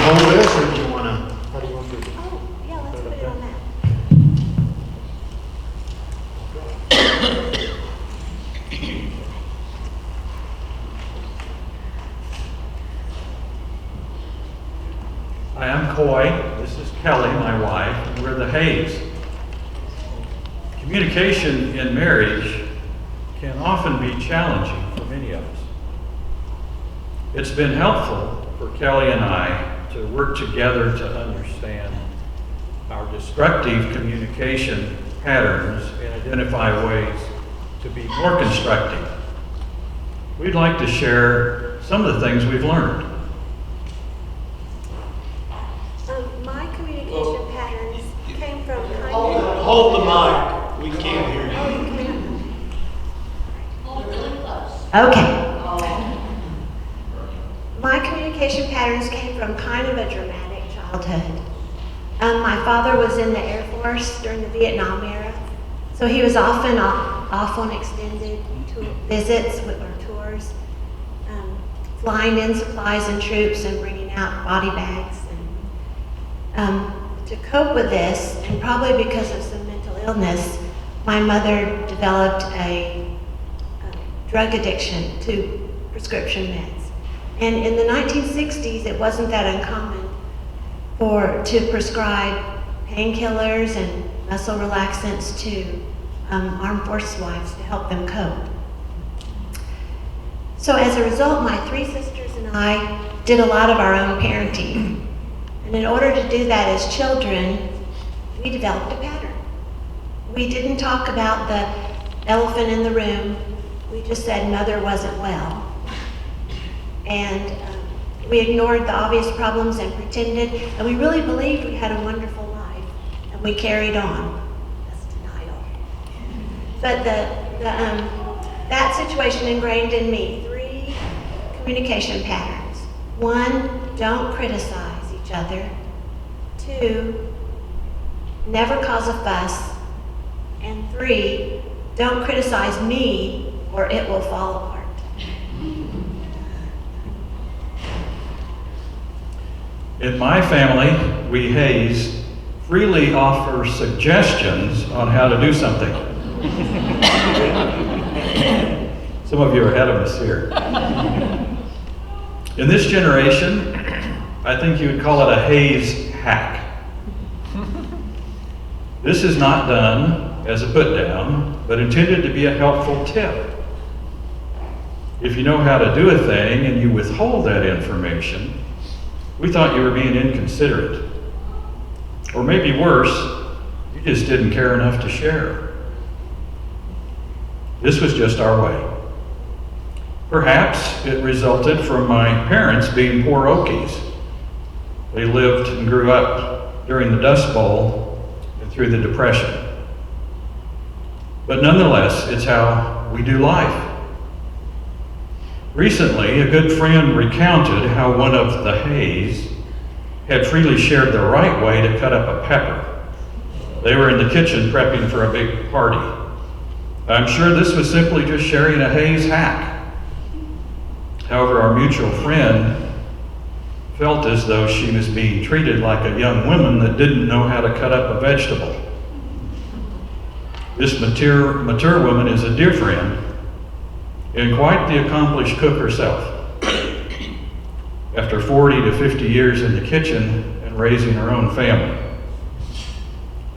hold this, or do you want to? How do you want to do it? Oh, yeah, let's put it on that. Hi, I'm Coy. This is Kelly, my wife, and we're the Hayes. Communication in marriage can often be challenging for many of us. It's been helpful for Kelly and I to work together to understand our destructive communication patterns and identify ways to be more constructive. We'd like to share some of the things we've learned. My communication patterns came from kind Hold the mic. We can't hear you. Oh, you can. Okay. My communication patterns came from kind of a dramatic childhood. My father was in the Air Force during the Vietnam era, so he was often off on extended visits or tours, flying in supplies and troops and bringing out body bags. And to cope with this, and probably because of some mental illness, my mother developed a drug addiction to prescription meds. And in the 1960s, it wasn't that uncommon to prescribe painkillers and muscle relaxants to armed forces wives to help them cope. So as a result, my three sisters and I did a lot of our own parenting. And in order to do that as children, we developed a pattern. We didn't talk about the elephant in the room. We just said mother wasn't well. And we ignored the obvious problems and pretended, and we really believed we had a wonderful life, and we carried on. That's denial. But that situation ingrained in me 3 communication patterns. 1, don't criticize each other. 2, never cause a fuss. And 3, don't criticize me or it will fall apart. In my family, we Hayes freely offer suggestions on how to do something. Some of you are ahead of us here. In this generation, I think you would call it a Hayes hack. This is not done as a put down, but intended to be a helpful tip. If you know how to do a thing and you withhold that information, we thought you were being inconsiderate. Or maybe worse, you just didn't care enough to share. This was just our way. Perhaps it resulted from my parents being poor Okies. They lived and grew up during the Dust Bowl and through the Depression. But nonetheless, it's how we do life. Recently, a good friend recounted how one of the Hayes had freely shared the right way to cut up a pepper. They were in the kitchen prepping for a big party. I'm sure this was simply just sharing a Hayes hack. However, our mutual friend felt as though she was being treated like a young woman that didn't know how to cut up a vegetable. This mature woman is a dear friend and quite the accomplished cook herself. After 40 to 50 years in the kitchen and raising her own family.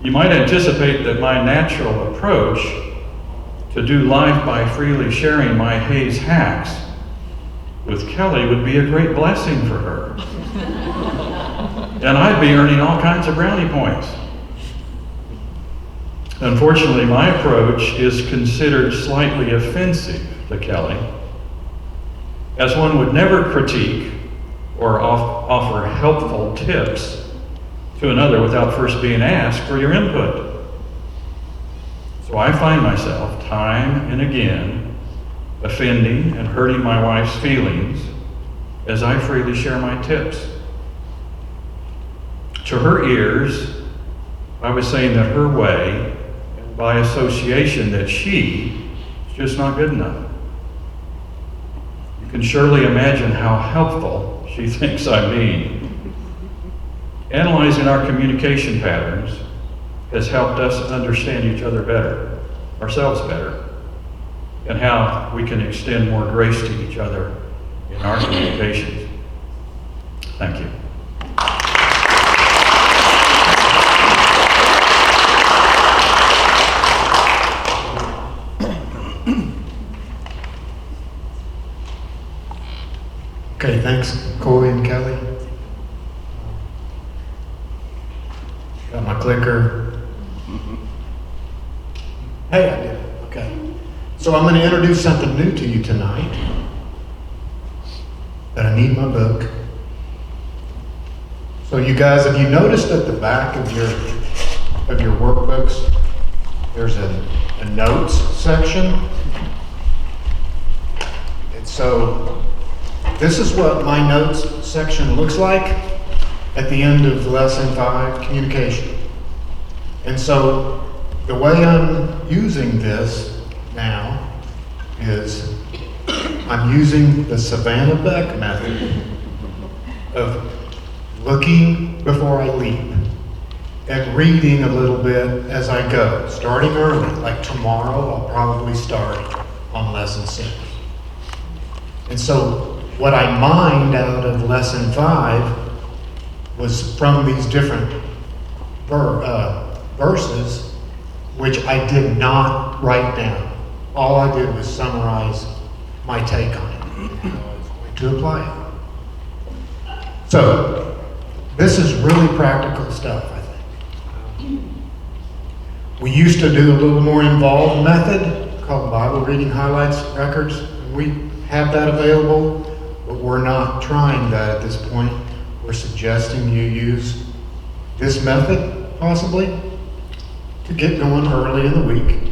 You might anticipate that my natural approach to do life by freely sharing my Hayes hacks with Kelly would be a great blessing for her. And I'd be earning all kinds of brownie points. Unfortunately, my approach is considered slightly offensive to Kelly, as one would never critique or offer helpful tips to another without first being asked for your input. So I find myself time and again offending and hurting my wife's feelings as I freely share my tips. To her ears, I was saying that her way, and by association that she, is just not good enough. You can surely imagine how helpful she thinks I'm being. Analyzing our communication patterns has helped us understand each other better, ourselves better, and how we can extend more grace to each other in our communications. Thank you. Okay, thanks, Corey and Kelly. Got my clicker. Hey, I did it. Okay. So I'm going to introduce something new to you tonight. But I need my book. So you guys, have you noticed at the back of your workbooks, there's a notes section? And so this is what my notes section looks like at the end of lesson 5, communication. And so the way I'm using this now is I'm using the Savannah Beck method of looking before I leap and reading a little bit as I go, starting early. Like tomorrow, I'll probably start on lesson 6. And so what I mined out of lesson 5 was from these different verses, which I did not write down. All I did was summarize my take on it, and how I was going to apply it. So, this is really practical stuff, I think. We used to do a little more involved method called Bible reading highlights records. We have that available, but we're not trying that at this point. We're suggesting you use this method, possibly, to get going early in the week.